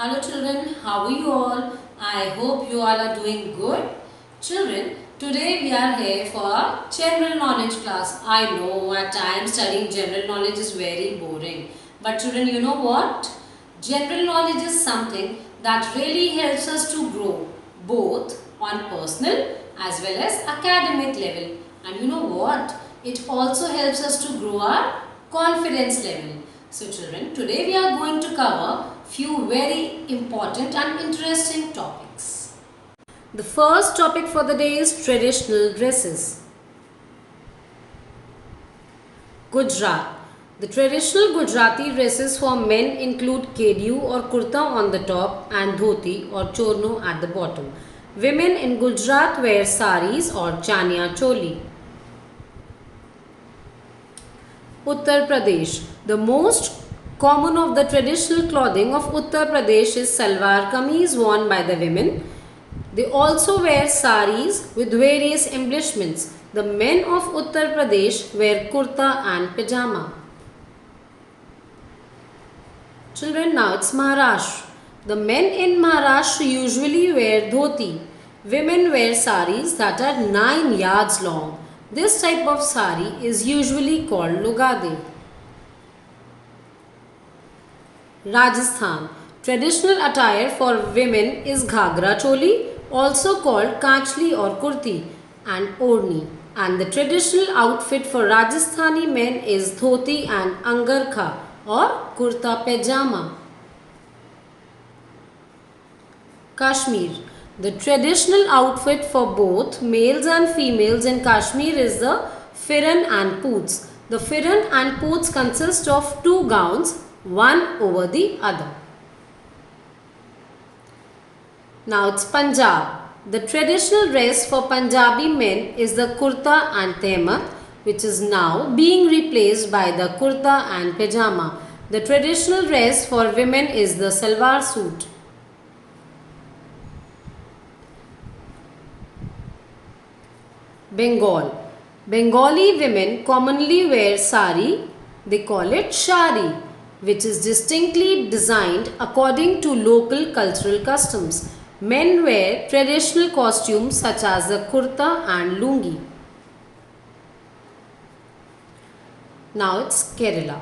Hello children, how are you all? I hope you all are doing good. Children, today we are here for general knowledge class. I know at times studying general knowledge is very boring. But children, you know what? General knowledge is something that really helps us to grow both on personal as well as academic level. And you know what? It also helps us to grow our confidence level. So children, today we are going to cover few very important and interesting topics. The first topic for the day is traditional dresses. Gujarat. The traditional Gujarati dresses for men include kediu or kurta on the top and dhoti or chorno at the bottom. Women in Gujarat wear saris or chania choli. Uttar Pradesh. The most common of the traditional clothing of Uttar Pradesh is salwar kameez worn by the women. They also wear saris with various embellishments. The men of Uttar Pradesh wear kurta and pajama. Children, now it's Maharashtra. The men in Maharashtra usually wear dhoti. Women wear saris that are 9 yards long. This type of sari is usually called lugade. Rajasthan. Traditional attire for women is ghagra choli, also called kachli or kurti, and orni. And the traditional outfit for Rajasthani men is dhoti and angarkha or kurta pajama. Kashmir. The traditional outfit for both males and females in Kashmir is the firan and poots. The firan and poots consist of two gowns, one over the other. Now it's Punjab. The traditional dress for Punjabi men is the kurta and tehmat, which is now being replaced by the kurta and pajama. The traditional dress for women is the salwar suit. Bengal. Bengali women commonly wear sari, they call it shari, which is distinctly designed according to local cultural customs. Men wear traditional costumes such as the kurta and lungi. Now it's Kerala.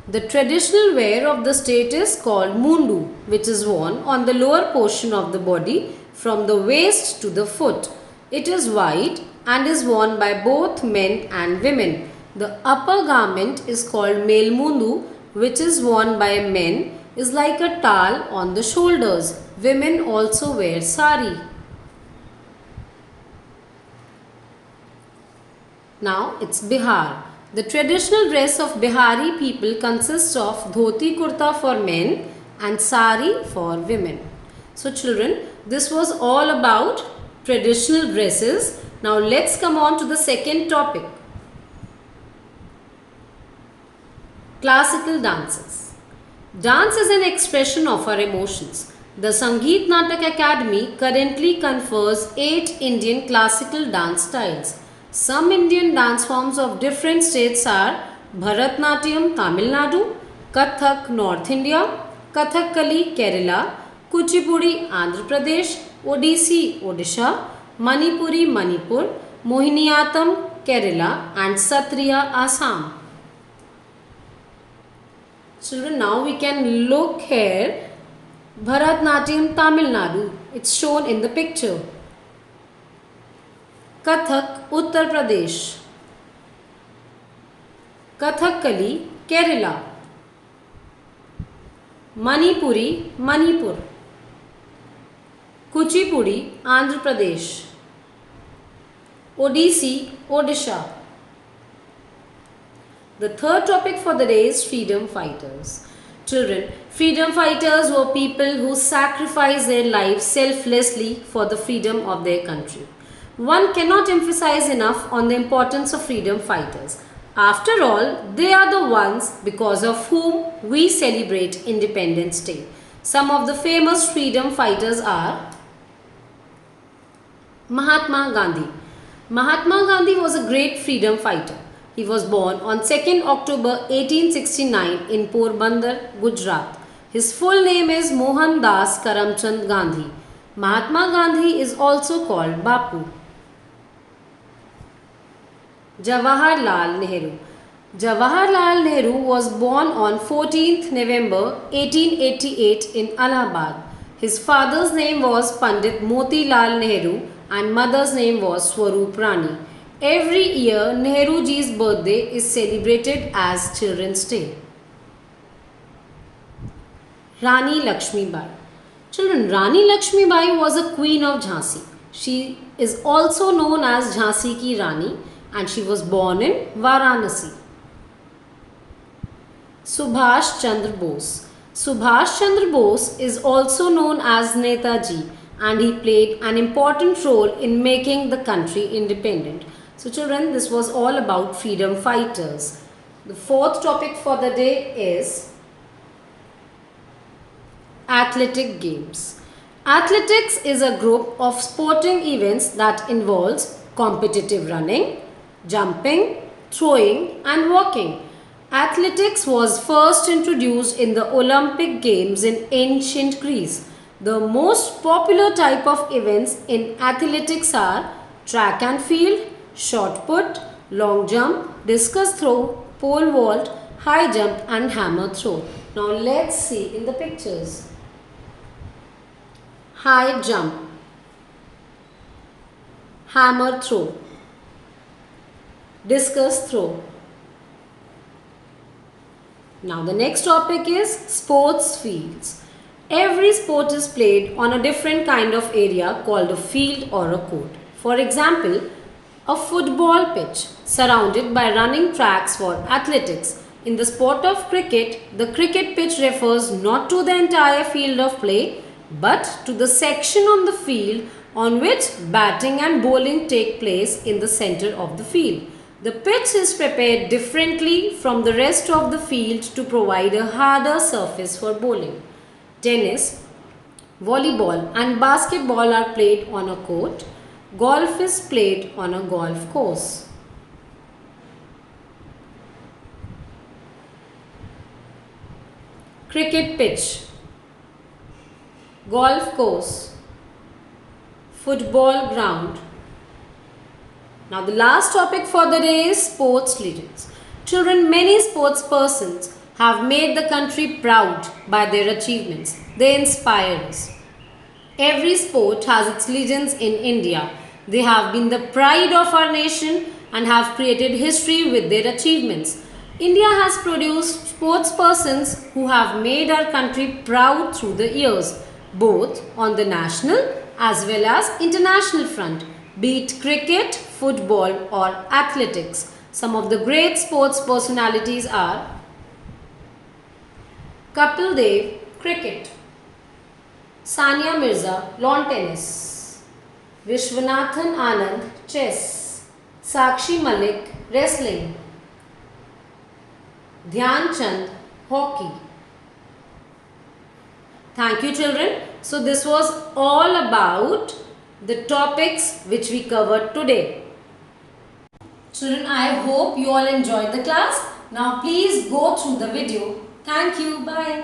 The traditional wear of the state is called mundu, which is worn on the lower portion of the body from the waist to the foot. It is white and is worn by both men and women. The upper garment is called melmundu, which is worn by men, is like a towel on the shoulders. Women also wear sari. Now it's Bihar. The traditional dress of Bihari people consists of dhoti kurta for men and sari for women. So children, this was all about traditional dresses. Now let's come on to the second topic. Classical dances. Dance is an expression of our emotions. The Sangeet Natak Academy currently confers 8 Indian classical dance styles. Some Indian dance forms of different states are Bharatnatyam Tamil Nadu, Kathak North India, Kathakali Kerala, Kuchipudi Andhra Pradesh, Odissi Odisha, Manipuri Manipur, Mohiniyattam Kerala and Satriya Assam. Children, now we can look here. Bharatnatyam Tamil Nadu. It's shown in the picture. Kathak Uttar Pradesh. Kathakali Kerala. Manipuri Manipur. Kuchipudi Andhra Pradesh. Odissi Odisha. The third topic for the day is freedom fighters. Children, freedom fighters were people who sacrificed their lives selflessly for the freedom of their country. One cannot emphasize enough on the importance of freedom fighters. After all, they are the ones because of whom we celebrate Independence Day. Some of the famous freedom fighters are Mahatma Gandhi. Mahatma Gandhi was a great freedom fighter. He was born on 2nd October 1869 in Porbandar, Gujarat. His full name is Mohandas Karamchand Gandhi. Mahatma Gandhi is also called Bapu. Jawaharlal Nehru. Jawaharlal Nehru was born on 14th November 1888 in Allahabad. His father's name was Pandit Motilal Nehru and mother's name was Swaroop Rani. Every year, Nehru ji's birthday is celebrated as Children's Day. Rani Lakshmibai. Children, Rani Lakshmibai was a queen of Jhansi. She is also known as Jhansi ki Rani and she was born in Varanasi. Subhash Chandra Bose. Subhash Chandra Bose is also known as Netaji and he played an important role in making the country independent. So children, this was all about freedom fighters. The fourth topic for the day is Athletic Games. Athletics is a group of sporting events that involves competitive running, jumping, throwing and walking. Athletics was first introduced in the Olympic Games in ancient Greece. The most popular type of events in athletics are track and field, shot put, long jump, discus throw, pole vault, high jump and hammer throw. Now let's see in the pictures. High jump, hammer throw, discus throw. Now the next topic is sports fields. Every sport is played on a different kind of area called a field or a court. For example, a football pitch surrounded by running tracks for athletics. In the sport of cricket, the cricket pitch refers not to the entire field of play but to the section on the field on which batting and bowling take place in the center of the field. The pitch is prepared differently from the rest of the field to provide a harder surface for bowling. Tennis, volleyball and basketball are played on a court. Golf is played on a golf course. Cricket pitch, golf course, football ground. Now the last topic for the day is sports legends. Children, many sports persons have made the country proud by their achievements. They inspire us. Every sport has its legends in India. They have been the pride of our nation and have created history with their achievements. India has produced sports persons who have made our country proud through the years, both on the national as well as international front, be it cricket, football or athletics. Some of the great sports personalities are Kapil Dev, cricket; Sania Mirza, lawn tennis; Vishwanathan Anand, chess; Sakshi Malik, wrestling; Dhyan Chand, hockey. Thank you children. So this was all about the topics which we covered today. Children, I hope you all enjoyed the class. Now please go through the video. Thank you. Bye.